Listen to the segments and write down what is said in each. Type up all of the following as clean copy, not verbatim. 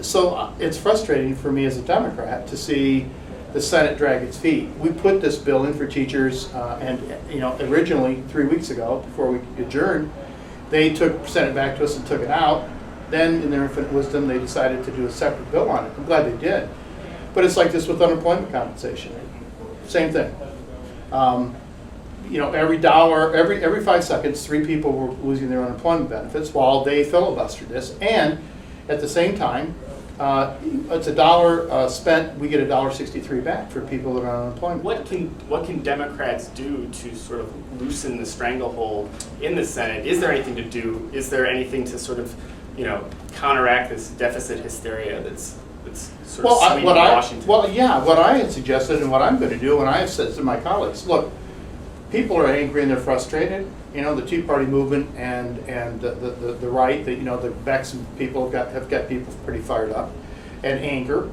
So it's frustrating for me as a Democrat to see the Senate drag its feet. We put this bill in for teachers, and originally 3 weeks ago, before we adjourned, they sent it back to us and took it out. Then, in their infinite wisdom, they decided to do a separate bill on it. I'm glad they did. But it's like this with unemployment compensation. Same thing. Every dollar, every 5 seconds, 3 people were losing their unemployment benefits while they filibustered this. And at the same time, it's $1 spent, we get $1.63 back for people that are on unemployment. What can Democrats do to sort of loosen the stranglehold in the Senate? Is there anything to do? Is there anything to sort of counteract this deficit hysteria that's sort of sweeping Washington? What I had suggested and what I'm going to do, and I have said to my colleagues, look, people are angry and they're frustrated. The Tea Party movement and the right, the Bex people have got people pretty fired up and anger.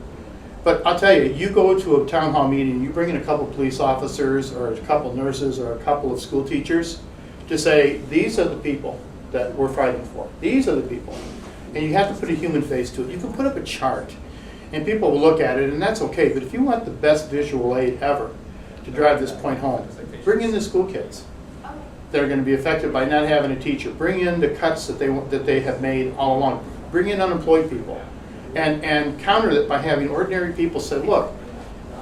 But I'll tell you, you go to a town hall meeting, you bring in a couple police officers or a couple nurses or a couple of school teachers to say, these are the people that we're fighting for. These are the people. And you have to put a human face to it. You can put up a chart and people will look at it, and that's okay. But if you want the best visual aid ever to drive this point home, bring in the school kids that are going to be affected by not having a teacher. Bring in the cuts that they have made all along. Bring in unemployed people, and counter that by having ordinary people say, look,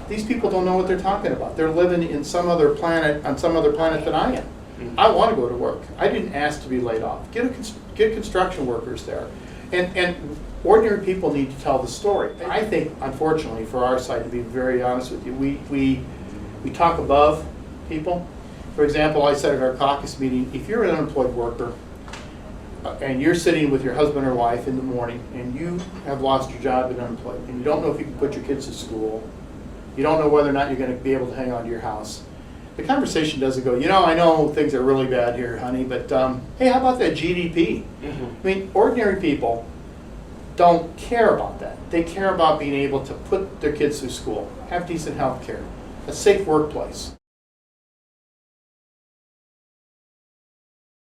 these people don't know what they're talking about. They're living in some other planet, on some other planet than I am. I want to go to work. I didn't ask to be laid off. Get construction workers there, and ordinary people need to tell the story. I think, unfortunately, for our side, to be very honest with you, we talk above people. For example, I said at our caucus meeting, if you're an unemployed worker and you're sitting with your husband or wife in the morning and you have lost your job and unemployed and you don't know if you can put your kids to school, you don't know whether or not you're going to be able to hang on to your house, the conversation doesn't go, I know things are really bad here, honey, but hey, how about that GDP? I mean, ordinary people don't care about that. They care about being able to put their kids through school, have decent health care, a safe workplace.